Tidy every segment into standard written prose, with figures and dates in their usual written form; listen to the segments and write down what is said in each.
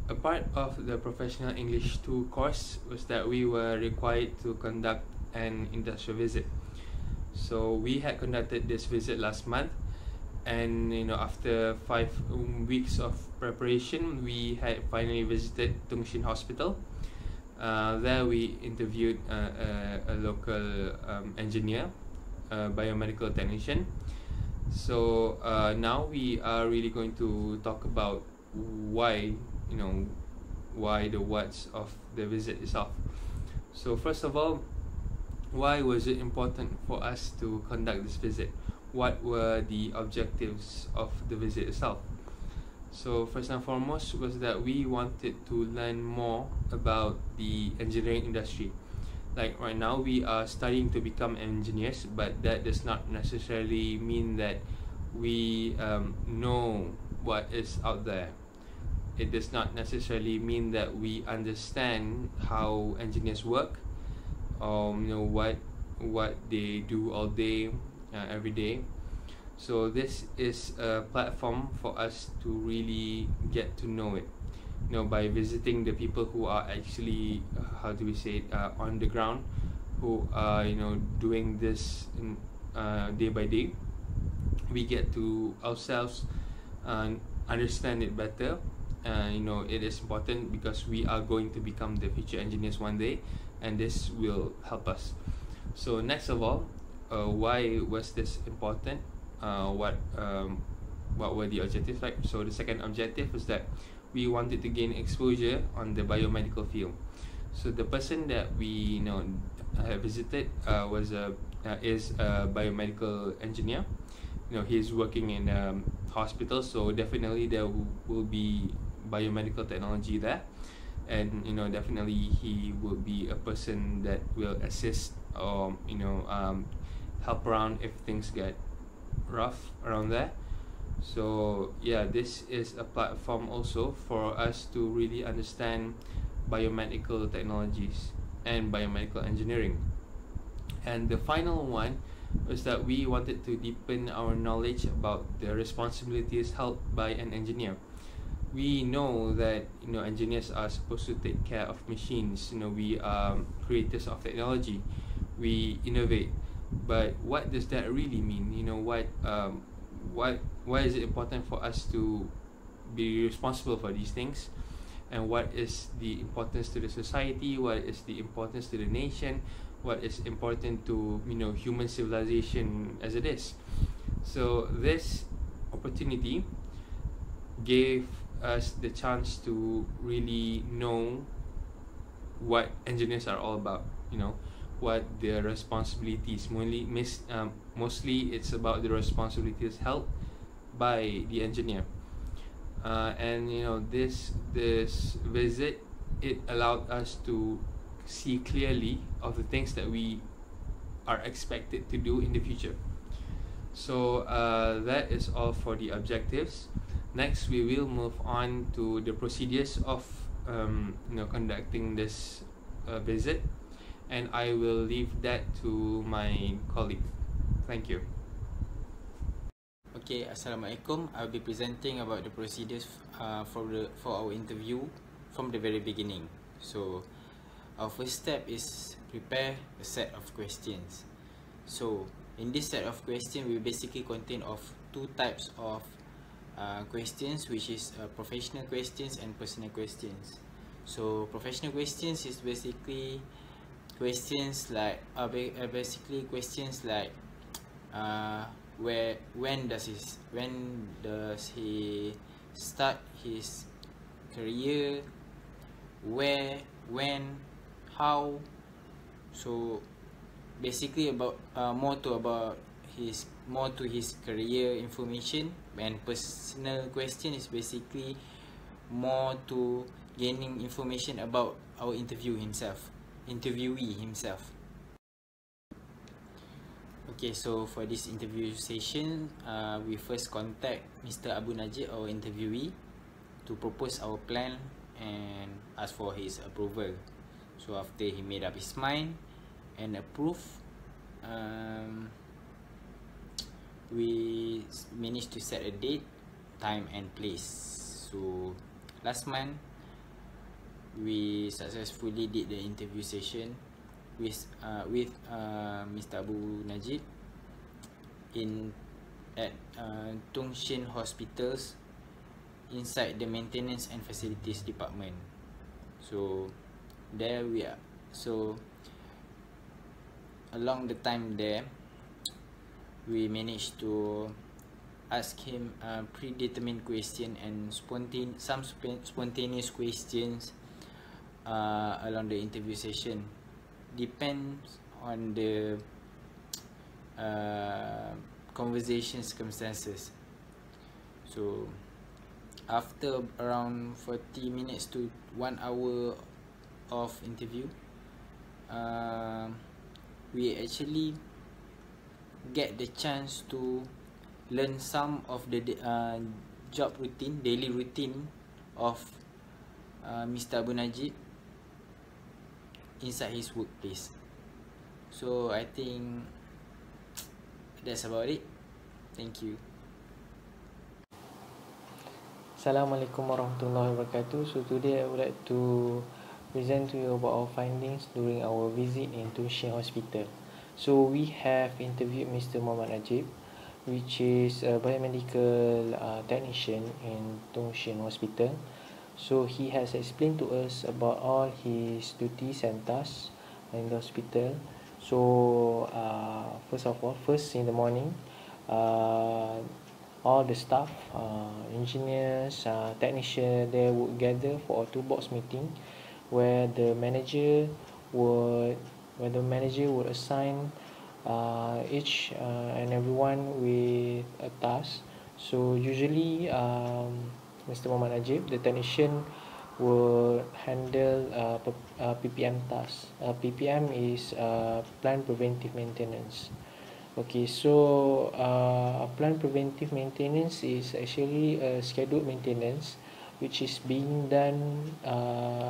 a part of the Professional English 2 course was that we were required to conduct an industrial visit. So we had conducted this visit last month, and after 5 weeks of preparation, we had finally visited Tungshin Hospital. There we interviewed a local engineer, a biomedical technician. So now we are really going to talk about why the what's of the visit itself. So first of all, why was it important for us to conduct this visit? What were the objectives of the visit itself? So first and foremost was that we wanted to learn more about the engineering industry. Like right now we are studying to become engineers, but that does not necessarily mean that we know what is out there. It does not necessarily mean that we understand how engineers work, or what they do all day, every day. So this is a platform for us to really get to know it, by visiting the people who are actually on the ground, who are doing this day by day. We get to ourselves understand it better. It is important because we are going to become the future engineers one day, and this will help us. So next of all, why was this important? What were the objectives like? So the second objective was that we wanted to gain exposure on the biomedical field. So the person that we visited is a biomedical engineer. He's working in a hospital, so definitely there will be biomedical technology there, and definitely he will be a person that will assist or help around if things get rough around there. So yeah, this is a platform also for us to really understand biomedical technologies and biomedical engineering. And the final one was that we wanted to deepen our knowledge about the responsibilities held by an engineer. We know that engineers are supposed to take care of machines. We are creators of technology, we innovate, but what does that really mean? Why is it important for us to be responsible for these things, and what is the importance to the society, what is the importance to the nation, what is important to human civilization as it is. So this opportunity gave us the chance to really know what engineers are all about, what their responsibilities. Mostly it's about the responsibilities held by the engineer. And this visit, it allowed us to see clearly of the things that we are expected to do in the future. So that is all for the objectives. Next, we will move on to the procedures of conducting this visit, and I will leave that to my colleague. Thank you. Okay, Assalamualaikum. I'll be presenting about the procedures for our interview from the very beginning. So our first step is prepare a set of questions. So in this set of questions, we basically contain of two types of questions, which is professional questions and personal questions. So professional questions is basically questions like when does he start his career, where, when, how. So basically about more to his career information. And personal question is basically more to gaining information about our interviewee himself. Okay, so for this interview session, we first contact Mr. Abu Najib, our interviewee, to propose our plan and ask for his approval. So after he made up his mind and approved, we managed to set a date, time and place. So last month we successfully did the interview session with Mr. Abu Najib at Tung Shin Hospitals inside the maintenance and facilities department. So there we are. So along the time there, we managed to ask him a predetermined question and some spontaneous questions along the interview session. Depends on the conversation circumstances. So after around 40 minutes to 1 hour of interview, we actually get the chance to learn some of the daily routine of Mr. Abu Najib inside his workplace. So I think that's about it. Thank you. Assalamualaikum warahmatullahi wabarakatuh. So today I would like to present to you about our findings during our visit in Tung Shin Hospital. So we have interviewed Mr. Mohamad Najib, which is a biomedical technician in Tung Shin Hospital. So he has explained to us about all his duties and tasks in the hospital. So first in the morning, all the staff, engineers, technicians, they would gather for a toolbox meeting where the manager would assign each and everyone with a task. So usually Mr. Mohamad Najib, the technician, will handle PPM tasks. PPM is plant preventive maintenance. Okay, so plant preventive maintenance is actually a scheduled maintenance which is being done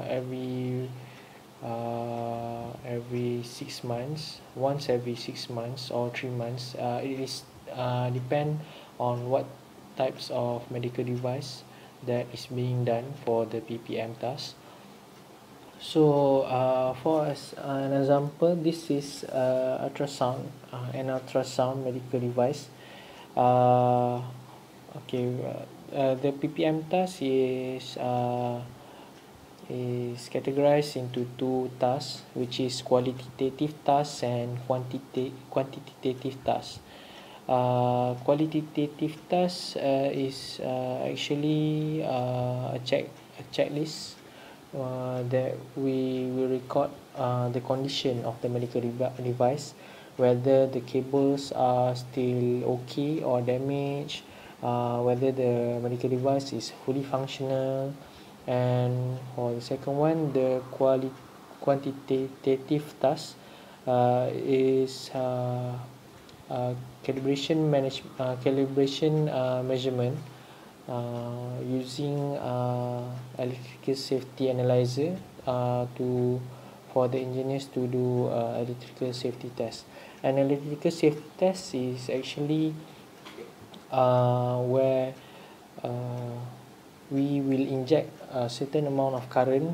every 6 months, once every 6 months or 3 months. It is depend on what types of medical device that is being done for the PPM task. So for an example, this is an ultrasound medical device. The PPM task is categorized into two tasks, which is qualitative tasks and quantitative tasks. Qualitative tasks is actually a checklist that we will record the condition of the medical device, whether the cables are still okay or damaged, whether the medical device is fully functional. And for the second one, the quantitative task is calibration measurement using electrical safety analyzer for the engineers to do electrical safety test. An electrical safety test is actually where we will inject a certain amount of current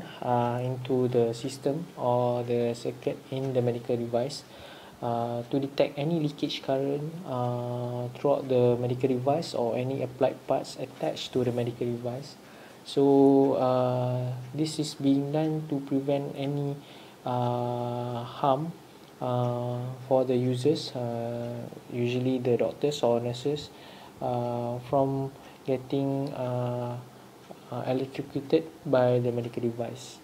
into the system or the circuit in the medical device to detect any leakage current throughout the medical device or any applied parts attached to the medical device. So this is being done to prevent any harm for the users, usually the doctors or nurses, from getting electrocuted by the medical device.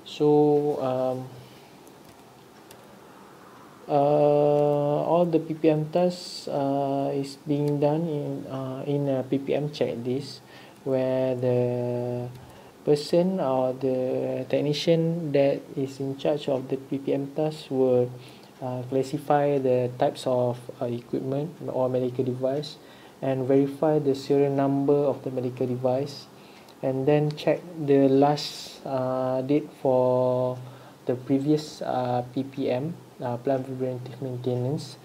So all the PPM tasks is being done in a PPM checklist, where the person or the technician that is in charge of the PPM task will classify the types of equipment or medical device and verify the serial number of the medical device, and then check the last date for the previous PPM, plant preventive maintenance.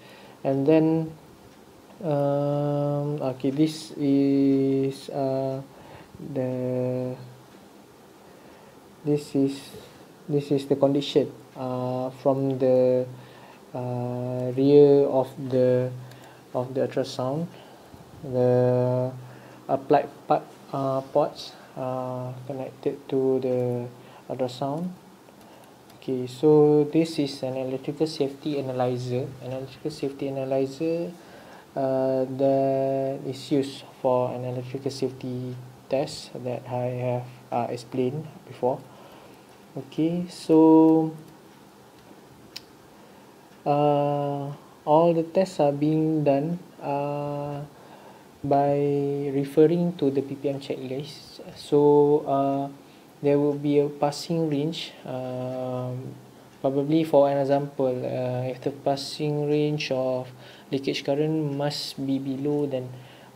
And then this is the this is the condition from the rear of the ultrasound. The applied ports connected to the ultrasound. Okay, so this is an electrical safety analyzer. That is used for an electrical safety test that I have explained before. Okay, so all the tests are being done by referring to the PPM checklist. So there will be a passing range. Probably for an example, if the passing range of leakage current must be below than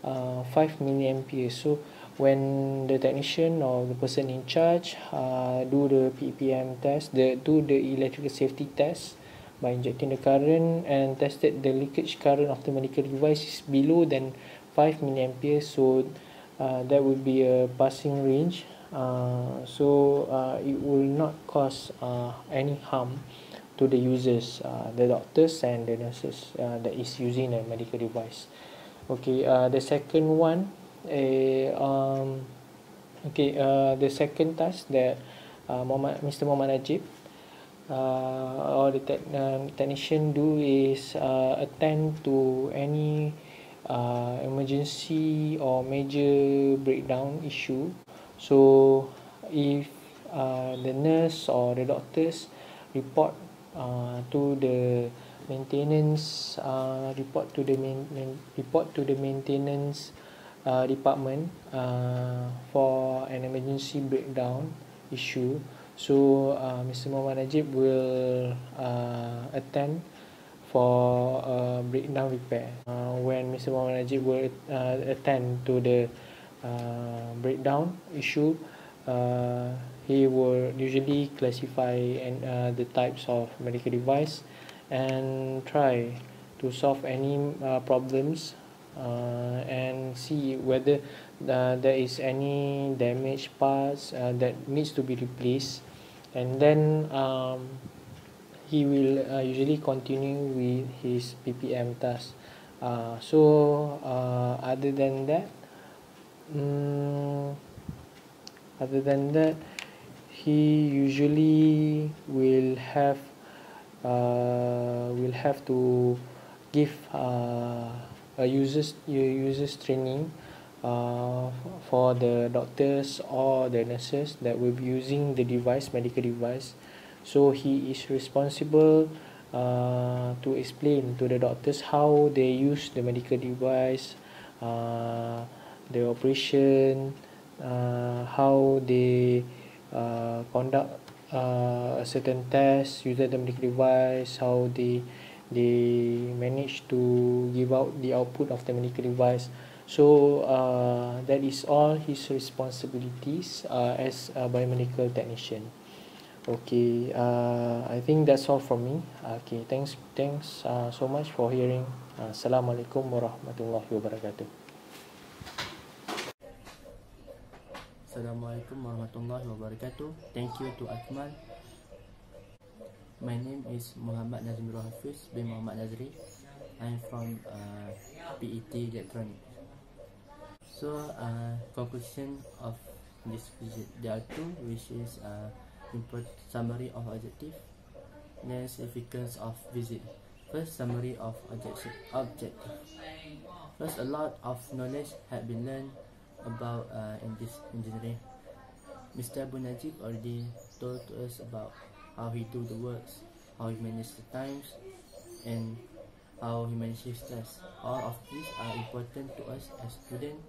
5 milliampere. So when the technician or the person in charge do the PPM test, do the electrical safety test by injecting the current and tested the leakage current of the medical device is below than 5 milliampere, so that would be a passing range. It will not cause any harm to the users, the doctors and the nurses that is using the medical device. Okay, the second one, the second task that Mr. Mohamad Najib or the technician do is attend to any emergency or major breakdown issue. So if the nurse or the doctors report to the maintenance maintenance department for an emergency breakdown issue, so Mr. Mohamad Najib will attend for breakdown repair. When Mr. Mohamad Najib will attend to the breakdown issue, he will usually classify the types of medical device and try to solve any problems and see whether there is any damaged parts that needs to be replaced, and then he will usually continue with his PPM task. Other than that, he usually will have to give a users training for the doctors or the nurses that will be using the medical device. So he is responsible to explain to the doctors how they use the medical device, the operation, how they conduct a certain test using the medical device, how they manage to give out the output of the medical device. So that is all his responsibilities as a biomedical technician. Okay, I think that's all from me. Okay, thanks so much for hearing. Assalamualaikum warahmatullahi wabarakatuh. Assalamualaikum warahmatullahi wabarakatuh. Thank you to Akmal. My name is Muhammad Nazmirul Hafiz bin Muhammad Nazri. I'm from PET Electronic. So, conclusion of this visit, there are two, which is important summary of objective, then significance of visit. First, summary of objective. First, a lot of knowledge had been learned about in this engineering. Mr. Abu Najib already told to us about how he do the works, how he manages the times, and how he manages stress. All of these are important to us as students,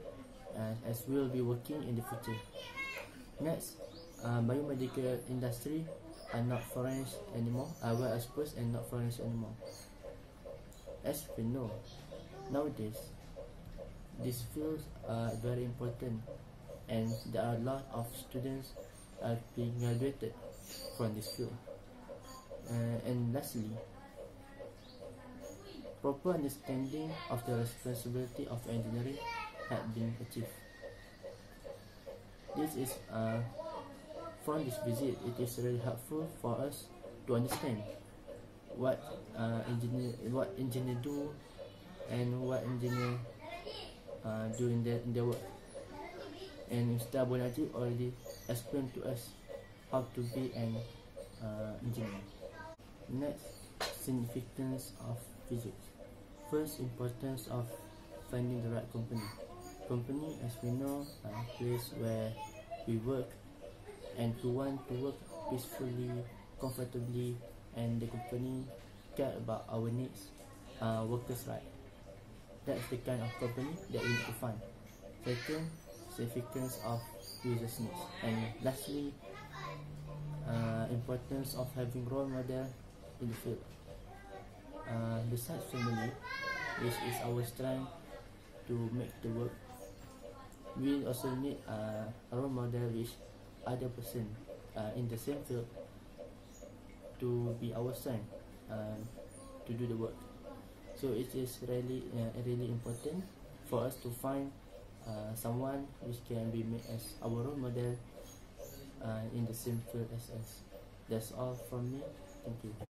as we will be working in the future. Next, biomedical industry are not foreign anymore, are well exposed and not foreign anymore. As we know, nowadays, these fields are very important, and there are a lot of students are being graduated from this field. And lastly, proper understanding of the responsibility of engineering had been achieved. This is from this visit, it is really helpful for us to understand what engineer do and what engineer do in their work. And Mr. Abu Najib already explained to us how to be an engineer. Next, significance of physics. First, importance of finding the right company. Company, as we know, a place where we work, and to want to work peacefully, comfortably, and the company care about our needs, workers' right. That's the kind of company that we need to find. Second, significance of users' needs. And lastly, importance of having role model in the field. Besides family, which is our strength to make the work, we also need a role model which other person in the same field to be our strength to do the work. So it is really important for us to find someone which can be made as our role model in the same field as us. That's all from me. Thank you.